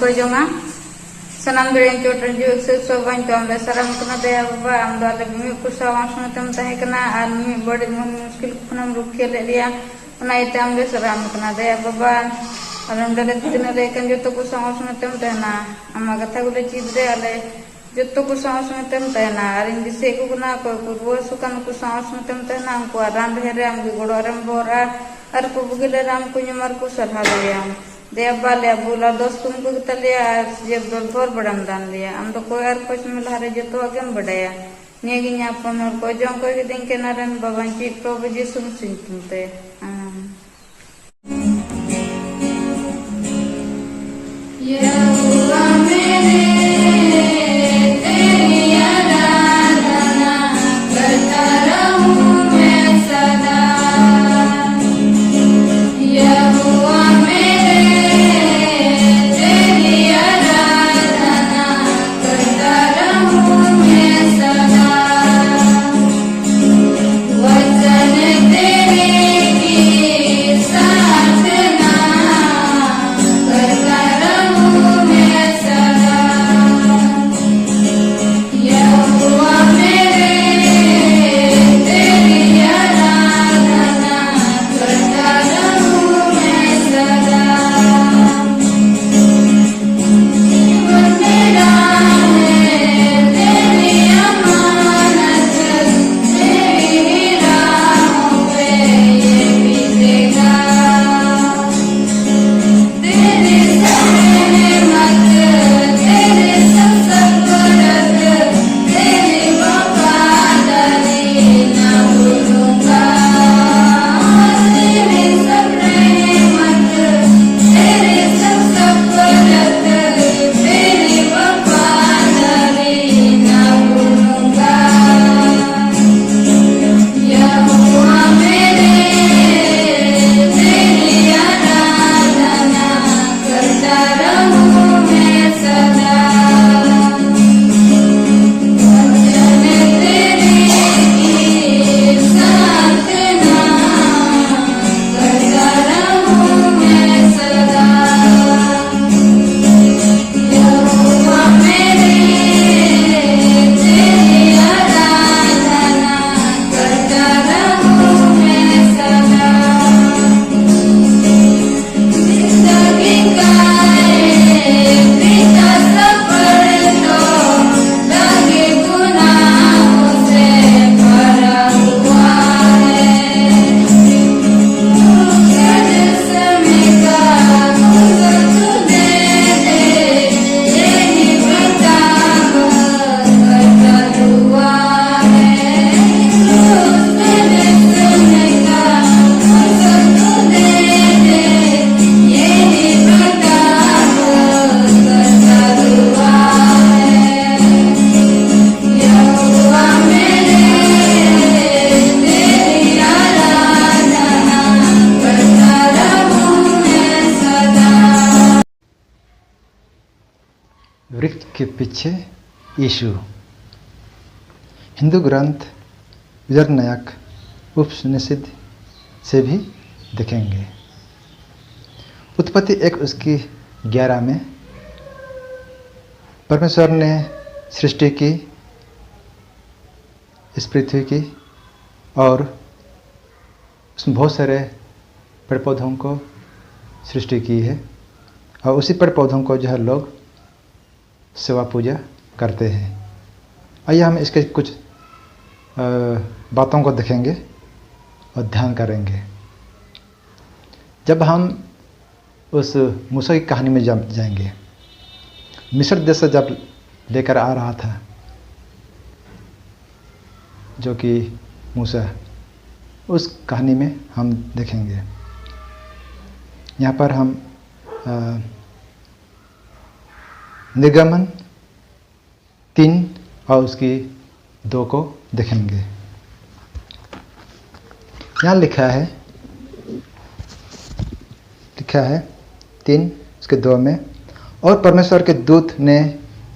को जोंगा सनाम गड़ियन चोटन जीव से सोबान तो हमले सराम कना दया बाबा हम दाले मी कुसा वासना तम तहे कना आर मी बड़ी मुश्किल खुनम रुखे ले लिया उना इते हमले सराम कना दया बाबा और हम दाले तिने लेकन जो तो कुसा वासना तम तहना अम्मा कथा गुले चीज दे आले जो तो कुसा वासना तम तहना आर इन दिसे को ना को वो सुकन कुसा वासना तम तहना हमको राम हेरे हम गोड़रम बोरा और को बुगिले राम को निमर को सलाह दिया देवा ले बोला दोस्त तुमको तलिया जब दोर बड़म दान लिया हम तो कोई और कुछ मिला रे जो तो आगे बढ़ाया नेगी न्यापन और को जो कोई दिन के नारायण बाबा जी प्रभु जी सुन सुनते यहोवा मेरे तेरी आराधना करता रहूं मैं सदा यहोवा वृक्ष के पीछे यीशु। हिंदू ग्रंथ विदर्नायक उपनिषद से भी देखेंगे। उत्पत्ति 1 उसकी 11 में परमेश्वर ने सृष्टि की, इस पृथ्वी की, और उसमें बहुत सारे पेड़ पौधों को सृष्टि की है और उसी पेड़ पौधों को जो है लोग सेवा पूजा करते हैं। आइए हम इसके कुछ बातों को देखेंगे और ध्यान करेंगे। जब हम उस मूसा की कहानी में जाएंगे, मिस्र देश से जब लेकर आ रहा था जो कि मूसा, उस कहानी में हम देखेंगे। यहाँ पर हम निर्गमन 3 और उसकी 2 को देखेंगे। यहाँ लिखा है 3 उसके 2 में, और परमेश्वर के दूत ने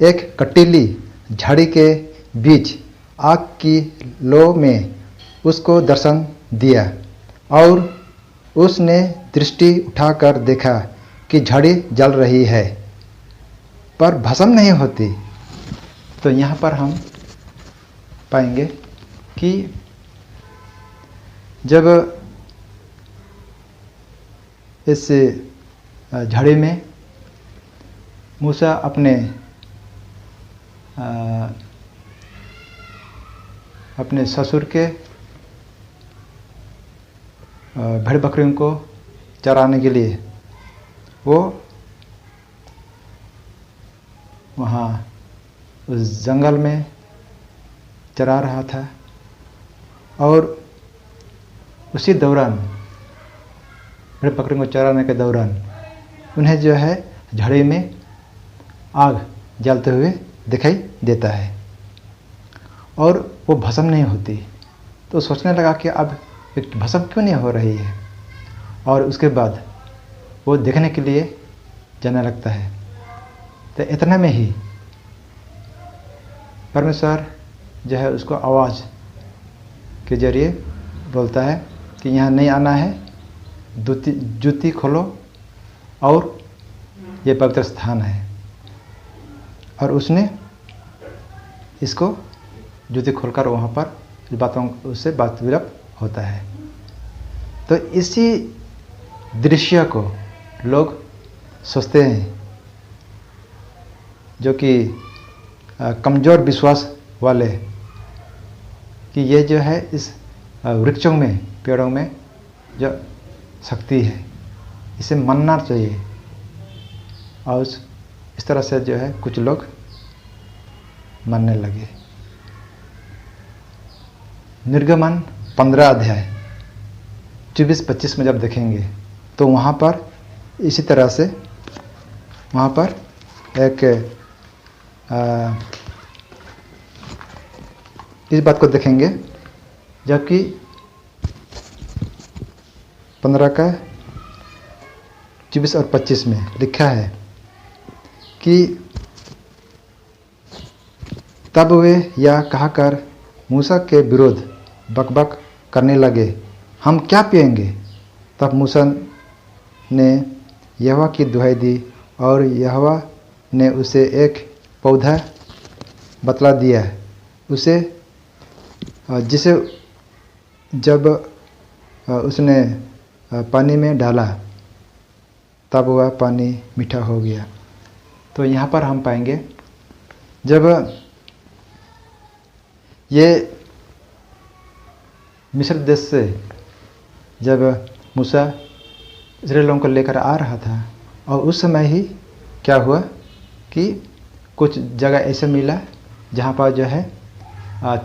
एक कटीली झाड़ी के बीच आग की लो में उसको दर्शन दिया, और उसने दृष्टि उठाकर देखा कि झाड़ी जल रही है, पर भस्म नहीं होती। तो यहाँ पर हम पाएंगे कि जब इस झड़ी में मूसा अपने ससुर के भेड़ बकरियों को चराने के लिए वो वहाँ उस जंगल में चरा रहा था, और उसी दौरान भेड़ बकरियों को चराने के दौरान उन्हें जो है झड़ी में आग जलते हुए दिखाई देता है और वो भस्म नहीं होती। तो सोचने लगा कि अब भस्म क्यों नहीं हो रही है, और उसके बाद वो देखने के लिए जाने लगता है। तो इतने में ही परमेश्वर जो है उसको आवाज़ के जरिए बोलता है कि यहाँ नहीं आना है, जूती खोलो और ये पवित्र स्थान है। और उसने इसको जूती खोलकर वहाँ पर इस बातों उससे बात विरप होता है। तो इसी दृश्य को लोग सोचते हैं, जो कि कमज़ोर विश्वास वाले, कि ये जो है इस वृक्षों में, पेड़ों में जो शक्ति है, इसे मानना चाहिए। और इस तरह से जो है कुछ लोग मानने लगे। निर्गमन 15 अध्याय 24-25 में जब देखेंगे तो वहाँ पर इसी तरह से वहाँ पर एक इस बात को देखेंगे, जबकि 15 का 24 और 25 में लिखा है कि तब वे यह कहकर मूसा के विरोध बकबक करने लगे, हम क्या पिएंगे? तब मूसा ने यहोवा की दुहाई दी, और यहोवा ने उसे एक पौधा बतला दिया, उसे जिसे जब उसने पानी में डाला तब वह पानी मीठा हो गया। तो यहाँ पर हम पाएंगे जब ये मिस्र देश से जब मूसा इस्राएलियों को लेकर आ रहा था, और उस समय ही क्या हुआ कि कुछ जगह ऐसे मिला जहाँ पर जो है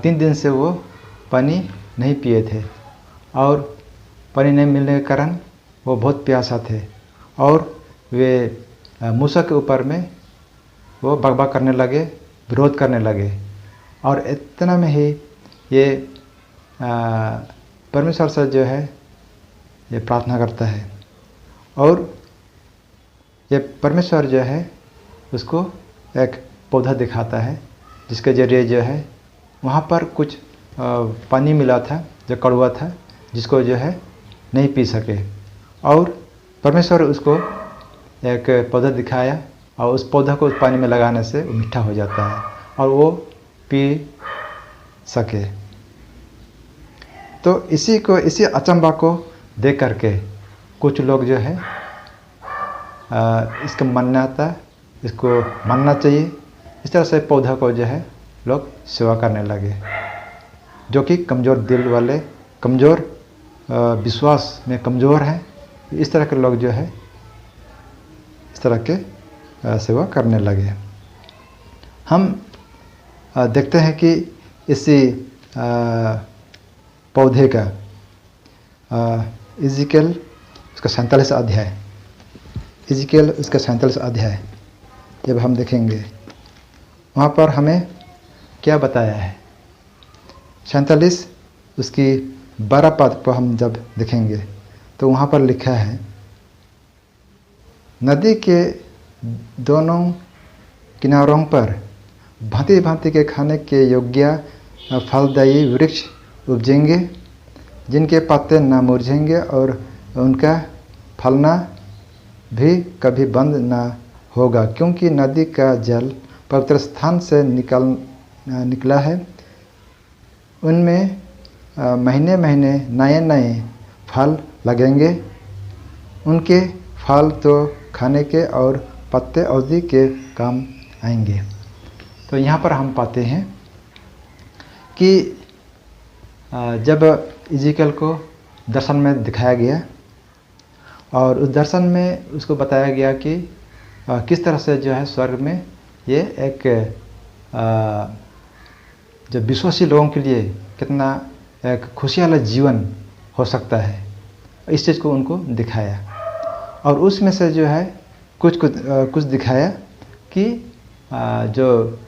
3 दिन से वो पानी नहीं पिए थे, और पानी नहीं मिलने के कारण वो बहुत प्यासा थे, और वे मूसा के ऊपर में वो बकबक करने लगे, विरोध करने लगे। और इतना में ही ये परमेश्वर से जो है ये प्रार्थना करता है, और ये परमेश्वर जो है उसको एक पौधा दिखाता है, जिसके जरिए जो है वहाँ पर कुछ पानी मिला था जो कड़वा था, जिसको जो है नहीं पी सके, और परमेश्वर उसको एक पौधा दिखाया, और उस पौधा को उस पानी में लगाने से वो मीठा हो जाता है और वो पी सके। तो इसी अचंभा को देख करके कुछ लोग जो है इसको मानना चाहिए, इस तरह से पौधा को जो है लोग सेवा करने लगे, जो कि कमज़ोर दिल वाले, कमज़ोर विश्वास में कमज़ोर हैं। इस तरह के लोग जो है इस तरह के सेवा करने लगे। हम देखते हैं कि इसी पौधे का इज़िकेल उसका 47 अध्याय, इज़िकेल उसका 47 अध्याय जब हम देखेंगे वहाँ पर हमें क्या बताया है। 47 उसकी 12 पद को हम जब देखेंगे तो वहाँ पर लिखा है, नदी के दोनों किनारों पर भांति भांति के खाने के योग्य फलदायी वृक्ष उपजेंगे, जिनके पत्ते न मुरझेंगे और उनका फलना भी कभी बंद न होगा, क्योंकि नदी का जल पवित्र स्थान से निकला है। उनमें महीने महीने नए नए फल लगेंगे। उनके फल तो खाने के और पत्ते औषधि के काम आएंगे। तो यहाँ पर हम पाते हैं कि जब इज़ेकियल को दर्शन में दिखाया गया और उस दर्शन में उसको बताया गया कि किस तरह से जो है स्वर्ग में ये एक जो विश्वासी लोगों के लिए कितना एक खुशी वाला जीवन हो सकता है, इस चीज़ को उनको दिखाया। और उसमें से जो है कुछ दिखाया कि जो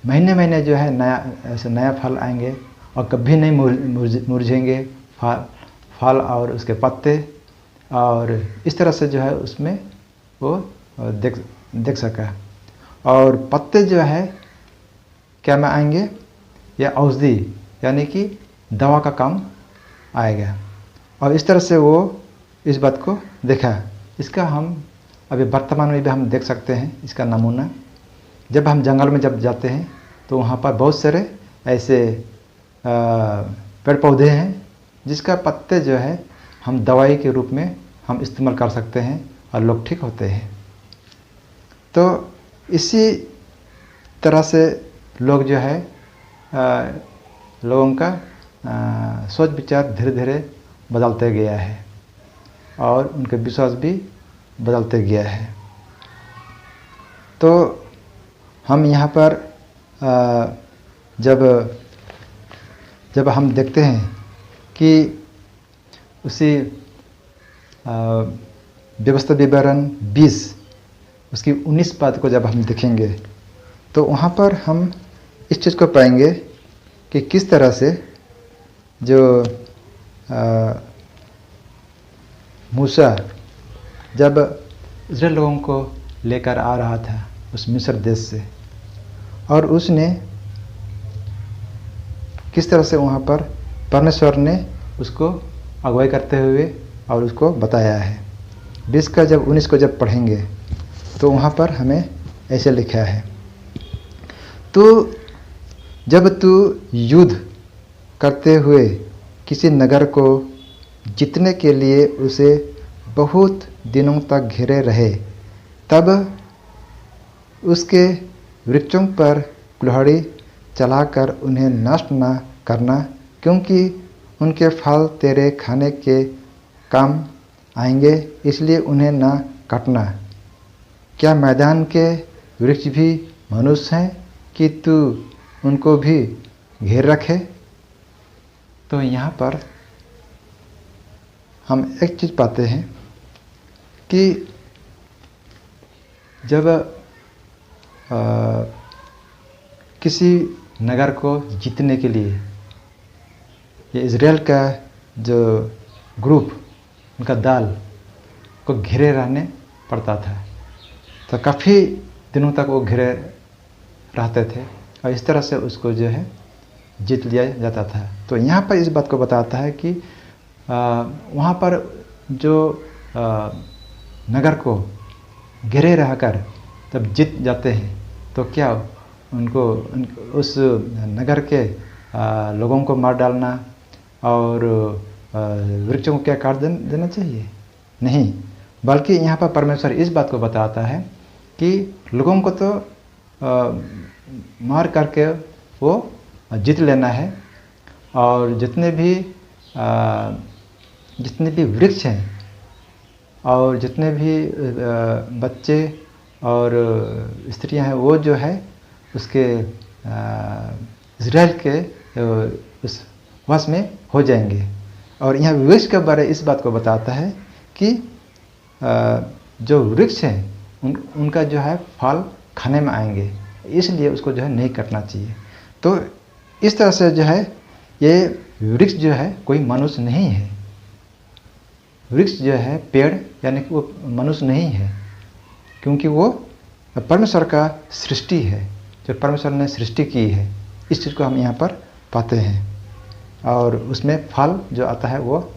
महीने महीने जो है नया फल आएंगे और कभी नहीं मुरझेंगे फल और उसके पत्ते, और इस तरह से जो है उसमें वो देख सका। और पत्ते जो है क्या में आएंगे, या औषधि यानी कि दवा का काम आएगा। और इस तरह से वो इस बात को देखा। इसका हम अभी वर्तमान में भी हम देख सकते हैं इसका नमूना। जब हम जंगल में जब जाते हैं तो वहाँ पर बहुत सारे ऐसे पेड़ पौधे हैं जिसका पत्ते जो है हम दवाई के रूप में हम इस्तेमाल कर सकते हैं और लोग ठीक होते हैं। तो इसी तरह से लोग जो है लोगों का सोच विचार धीरे धीरे बदलते गया है और उनके विश्वास भी बदलते गया है। तो हम यहाँ पर जब हम देखते हैं कि उसी व्यवस्था विवरण 20 उसकी 19 पद को जब हम देखेंगे तो वहाँ पर हम इस चीज़ को पाएंगे कि किस तरह से जो मूसा जब इस्राएल लोगों को लेकर आ रहा था उस मिस्र देश से, और उसने किस तरह से वहाँ पर परमेश्वर ने उसको अगुवाई करते हुए और उसको बताया है। 20 का जब 19 को जब पढ़ेंगे तो वहाँ पर हमें ऐसे लिखा है, तो जब तू युद्ध करते हुए किसी नगर को जीतने के लिए उसे बहुत दिनों तक घेरे रहे, तब उसके वृक्षों पर कुल्हाड़ी चलाकर उन्हें नष्ट न करना, क्योंकि उनके फल तेरे खाने के काम आएंगे, इसलिए उन्हें न काटना। क्या मैदान के वृक्ष भी मनुष्य हैं कि तू उनको भी घेर रखे? तो यहाँ पर हम एक चीज़ पाते हैं कि जब किसी नगर को जीतने के लिए ये इज़राइल का जो ग्रुप उनका दल को घेरे रहने पड़ता था, तो काफ़ी दिनों तक वो घेरे रहते थे और इस तरह से उसको जो है जीत लिया जाता था। तो यहाँ पर इस बात को बताता है कि वहाँ पर जो नगर को घेरे रहकर जब जीत जाते हैं तो क्या उनको उस नगर के लोगों को मार डालना और वृक्षों को क्या काट देना चाहिए? नहीं, बल्कि यहाँ पर परमेश्वर इस बात को बताता है कि लोगों को तो मार करके वो जीत लेना है, और जितने भी वृक्ष हैं और जितने भी बच्चे और स्त्रियां हैं वो जो है उसके इज़राइल के उस वश में हो जाएंगे। और यहाँ वृक्ष के बारे इस बात को बताता है कि जो वृक्ष हैं उनका जो है फल खाने में आएंगे, इसलिए उसको जो है नहीं काटना चाहिए। तो इस तरह से जो है ये वृक्ष जो है कोई मनुष्य नहीं है। वृक्ष जो है पेड़ यानी कि वो मनुष्य नहीं है, क्योंकि वो परमेश्वर का सृष्टि है, जो परमेश्वर ने सृष्टि की है। इस चीज़ को हम यहाँ पर पाते हैं और उसमें फल जो आता है वो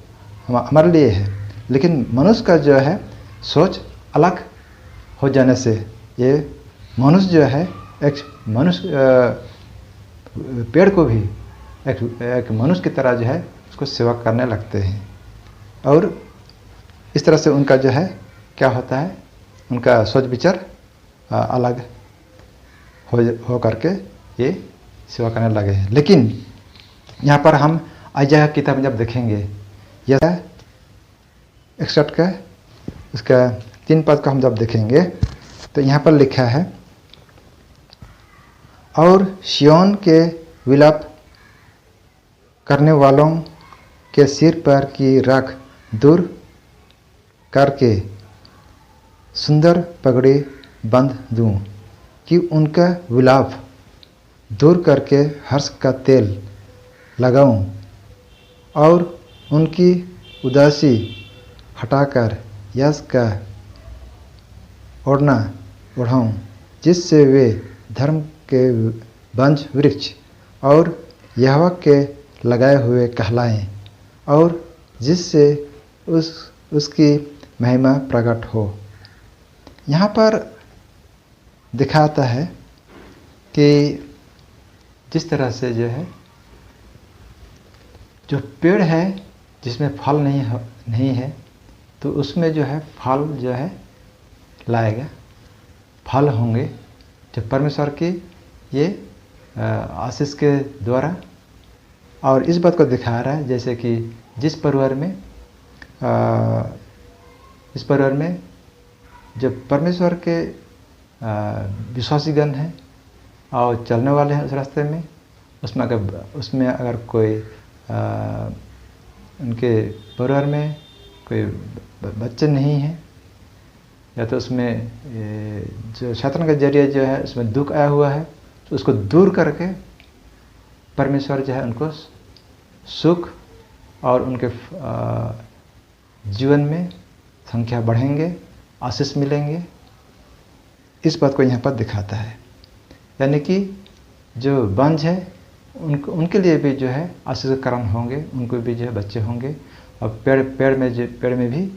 हमारे लिए है। लेकिन मनुष्य का जो है सोच अलग हो जाने से ये मनुष्य जो है एक मनुष्य पेड़ को भी एक मनुष्य की तरह जो है उसको सेवा करने लगते हैं। और इस तरह से उनका जो है क्या होता है, उनका सोच विचार अलग हो करके ये सेवा करने लगे हैं। लेकिन यहाँ पर हम अय्या किताब में जब देखेंगे, यह 61 का उसका 3 पद को हम जब देखेंगे तो यहाँ पर लिखा है, और सिय्योन के विलाप करने वालों के सिर पर की राख दूर करके सुंदर पगड़ी बांध दूं, कि उनका विलाप दूर करके हर्ष का तेल लगाऊं, और उनकी उदासी हटाकर यश का ओढ़ना ओढ़ाऊं, जिससे वे धर्म के वंश वृक्ष और यहोवा के लगाए हुए कहलाएं, और जिससे उसकी महिमा प्रकट हो। यहाँ पर दिखाता है कि जिस तरह से जो है जो पेड़ है जिसमें फल नहीं है तो उसमें जो है फल जो है लाएगा, फल होंगे जो परमेश्वर की ये आशीष के द्वारा। और इस बात को दिखा रहा है जैसे कि जिस परिवार में इस परिवार में जो परमेश्वर के विश्वासीगण हैं और चलने वाले हैं उस रास्ते में, उसमें अगर कोई उनके परिवार में कोई बच्चे नहीं हैं, या तो उसमें जो शैतान के जरिए जो है उसमें दुख आया हुआ है, तो उसको दूर करके परमेश्वर जो है उनको सुख और उनके जीवन में संख्या बढ़ेंगे, आशीष मिलेंगे। इस बात को यहाँ पर दिखाता है, यानी कि जो वंश है उनके लिए भी जो है आशीष का कारण होंगे, उनको भी जो है बच्चे होंगे, और पेड़ में भी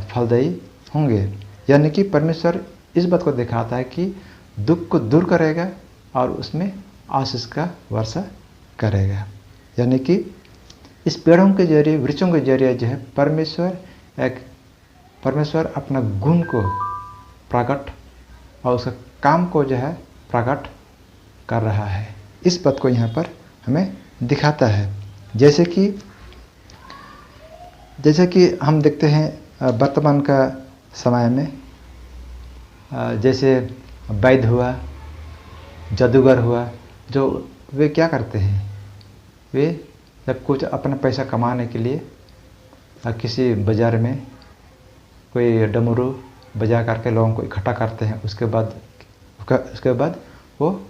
फलदायी होंगे। यानी कि परमेश्वर इस बात को दिखाता है कि दुख को दूर करेगा और उसमें आशीष का वर्षा करेगा। यानी कि इस पेड़ों के जरिए, वृक्षों के जरिए जो है परमेश्वर अपना गुण को प्रकट और उसका काम को जो है प्रकट कर रहा है। इस बात को यहाँ पर हमें दिखाता है। जैसे कि हम देखते हैं वर्तमान का समय में, जैसे वैद्य हुआ, जादूगर हुआ, जो वे क्या करते हैं, वे जब कुछ अपना पैसा कमाने के लिए किसी बाज़ार में कोई डमरू बजा करके लोगों को इकट्ठा करते हैं, उसके बाद वो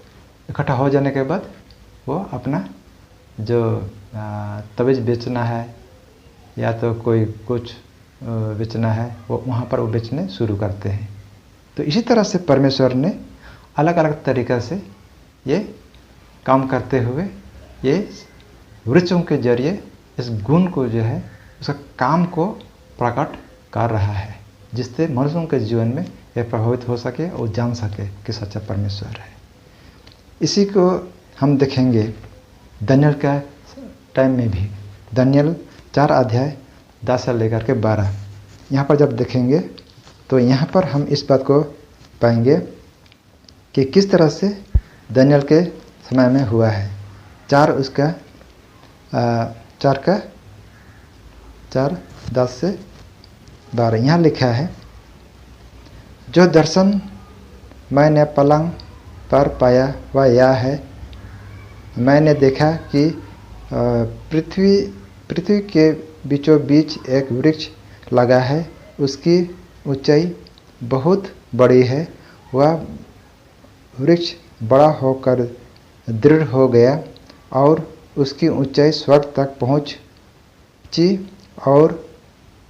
इकट्ठा हो जाने के बाद वो अपना जो तवीज़ बेचना है या तो कोई कुछ बेचना है, वो वहाँ पर वो बेचने शुरू करते हैं। तो इसी तरह से परमेश्वर ने अलग अलग तरीक़ा से ये काम करते हुए ये वृक्षों के जरिए इस गुण को जो है उसका काम को प्रकट कर रहा है, जिससे मनुष्यों के जीवन में यह प्रभावित हो सके और जान सके कि सच्चा परमेश्वर है। इसी को हम देखेंगे दानियल का टाइम में भी। दानियल 4 अध्याय 10 से लेकर के 12, यहाँ पर जब देखेंगे तो यहाँ पर हम इस बात को पाएंगे कि किस तरह से दानियल के समय में हुआ है। 4:10 से 12 यहाँ लिखा है, जो दर्शन मैंने पलंग पर पाया वह यह है, मैंने देखा कि पृथ्वी के बीचों बीच एक वृक्ष लगा है, उसकी ऊंचाई बहुत बड़ी है, वह वृक्ष बड़ा होकर दृढ़ हो गया और उसकी ऊंचाई स्वर्ग तक पहुंची और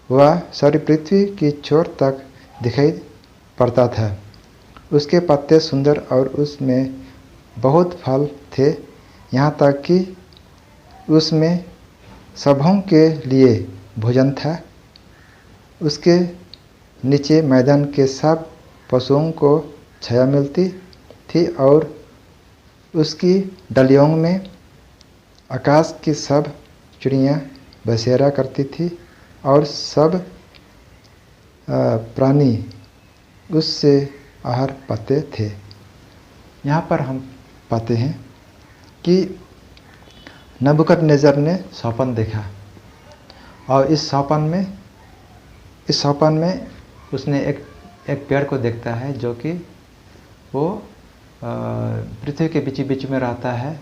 वह सारी पृथ्वी की छोर तक दिखाई पड़ता था। उसके पत्ते सुंदर और उसमें बहुत फल थे, यहाँ तक कि उसमें सबों के लिए भोजन था। उसके नीचे मैदान के सब पशुओं को छाया मिलती थी और उसकी डालियों में आकाश की सब चिड़ियाँ बसेरा करती थी और सब प्राणी उससे आहार पाते थे। यहाँ पर हम पाते हैं कि नबूकदनेस्सर ने स्वप्न देखा और इस स्वप्न में उसने एक पेड़ को देखता है जो कि वो पृथ्वी के बीच बीच में रहता है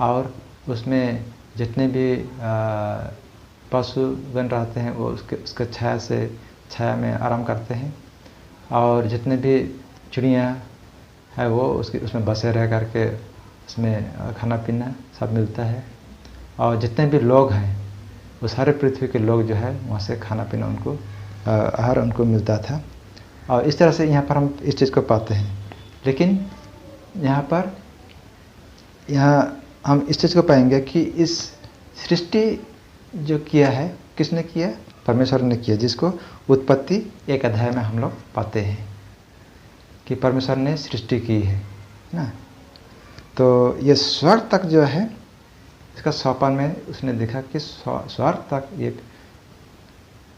और उसमें जितने भी पशुगण रहते हैं वो उसके छाया में आराम करते हैं और जितने भी चिड़ियाँ है वो उसमें बसे रह करके उसमें खाना पीना सब मिलता है और जितने भी लोग हैं वो सारे पृथ्वी के लोग जो है वहाँ से खाना पीना उनको आहार उनको मिलता था। और इस तरह से यहाँ पर हम इस चीज़ को पाते हैं। लेकिन यहाँ हम इस चीज़ को पाएंगे कि इस सृष्टि जो किया है किसने किया? परमेश्वर ने किया, जिसको उत्पत्ति 1 अध्याय में हम लोग पाते हैं कि परमेश्वर ने सृष्टि की है ना। तो ये स्वर्ग तक जो है इसका स्वप्न में उसने देखा कि स्वर्ग तक ये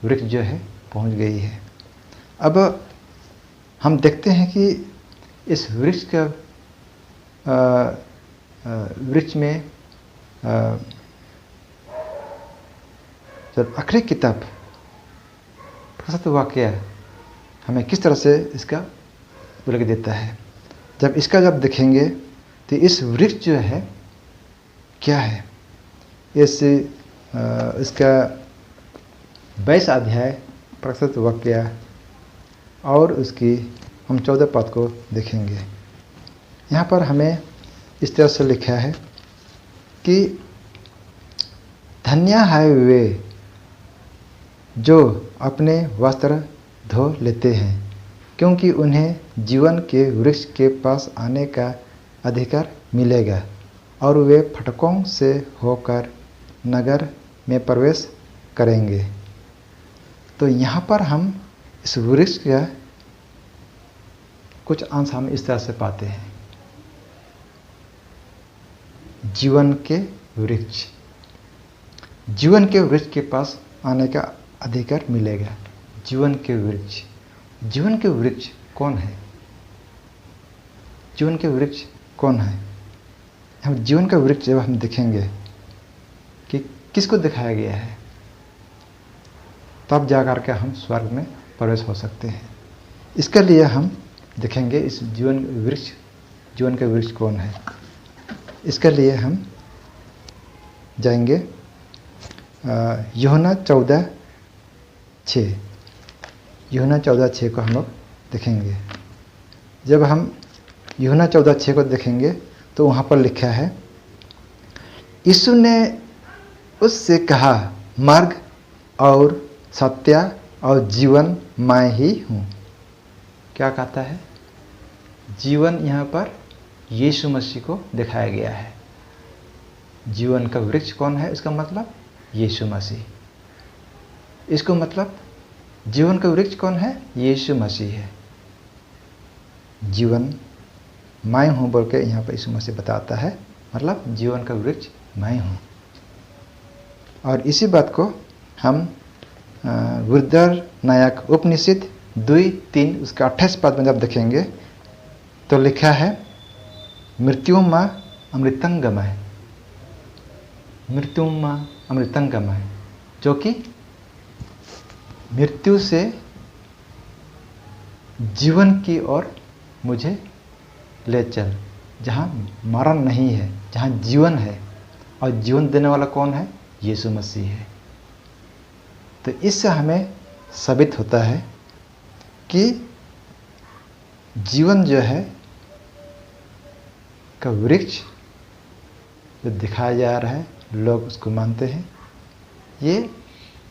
वृक्ष जो है पहुंच गई है। अब हम देखते हैं कि इस वृक्ष में जब आखिरी किताब प्रकाशित वाक्य हमें किस तरह से इसका उल्लेख देता है। जब देखेंगे तो इस वृक्ष जो है क्या है, इसका 22 अध्याय प्रकाशित वाक्य और उसकी हम 14 पद को देखेंगे। यहाँ पर हमें इस तरह से लिखा है कि धन्य है वे जो अपने वस्त्र धो लेते हैं, क्योंकि उन्हें जीवन के वृक्ष के पास आने का अधिकार मिलेगा और वे फाटकों से होकर नगर में प्रवेश करेंगे। तो यहाँ पर हम इस वृक्ष का कुछ अंश हम इस तरह से पाते हैं। जीवन के वृक्ष के पास आने का अधिकार मिलेगा। जीवन के वृक्ष कौन है? जीवन के वृक्ष कौन है? हम जीवन का वृक्ष जब हम देखेंगे कि किसको दिखाया गया है, तब जाकर के हम स्वर्ग में प्रवेश हो सकते हैं। इसके लिए हम देखेंगे इस जीवन का वृक्ष कौन है। इसके लिए हम जाएंगे यूहन्ना 14:6 को हम लोग देखेंगे। जब हम यूहन्ना 14:6 को देखेंगे तो वहाँ पर लिखा है, यीशु ने उससे कहा, मार्ग और सत्य और जीवन मैं ही हूँ। क्या कहता है? जीवन यहाँ पर यीशु मसीह को दिखाया गया है। जीवन का वृक्ष कौन है? इसका मतलब यीशु मसीह। इसको मतलब जीवन का वृक्ष कौन है? यीशु मसीह है। जीवन मैं हूँ बोल के यहाँ पर यीशु मसीह बताता है, मतलब जीवन का वृक्ष मैं हूँ। और इसी बात को हम बृहन्नायक उपनिषद 2:3 उसका 28 पद में जब देखेंगे तो लिखा है, मृत्युमा अमृतंगमय, जो कि मृत्यु से जीवन की ओर मुझे ले चल, जहाँ मरण नहीं है, जहाँ जीवन है। और जीवन देने वाला कौन है? यीशु मसीह है। तो इससे हमें साबित होता है कि जीवन जो है का वृक्ष जो दिखाया जा रहा है, लोग उसको मानते हैं। ये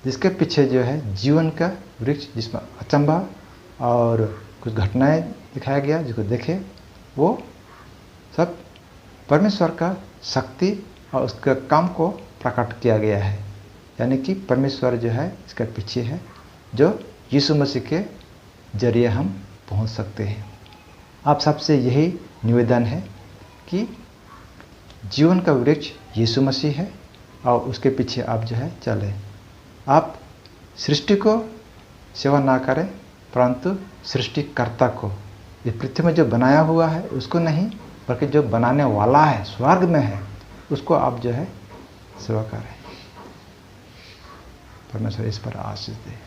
जिसके पीछे जो है जीवन का वृक्ष, जिसमें अचंभा और कुछ घटनाएं दिखाया गया, जिसको देखे वो सब परमेश्वर का शक्ति और उसके काम को प्रकट किया गया है। यानी कि परमेश्वर जो है इसके पीछे है, जो यीशु मसीह के जरिए हम पहुंच सकते हैं। आप सबसे यही निवेदन है कि जीवन का वृक्ष यीशु मसीह है और उसके पीछे आप जो है चलें। आप सृष्टि को सेवा ना करें, परंतु सृष्टिकर्ता को, इस पृथ्वी में जो बनाया हुआ है उसको नहीं, बल्कि जो बनाने वाला है, स्वर्ग में है, उसको आप जो है सेवा करें। परमेश्वर इस पर आशीष दे।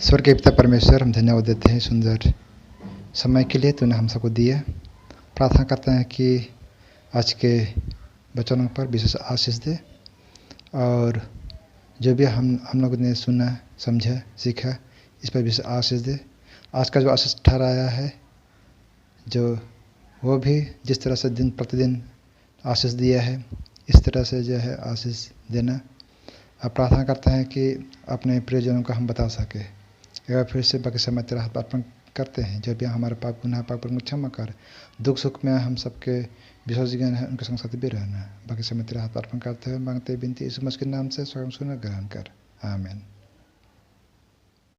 स्वर्ग के पिता परमेश्वर, हम धन्यवाद देते हैं सुंदर समय के लिए तूने हम सबको दिया। प्रार्थना करते हैं कि आज के वचनों पर विशेष आशीष दे, और जो भी हम लोगों ने सुना, समझा, सीखा, इस पर विशेष आशीष दे। आज का जो आशीष ठहराया है, जो वो भी जिस तरह से दिन प्रतिदिन आशीष दिया है, इस तरह से जो है आशीष देना। अब प्रार्थना करते हैं कि अपने प्रियजनों को हम बता सके। एक बार फिर से बाकी समय तेरा हाथ अर्पण करते हैं। जो भी हमारे पाप गुनाह पाप पर क्षमा कर, दुख सुख में हम सबके विश्वासजन है, उनके संग साथ भी रहना। बाकी समय तेरा हाथ अर्पण करते हुए मांगते विनती यीशु मसीह के नाम से स्वयं सुना ग्रहण कर, आमीन।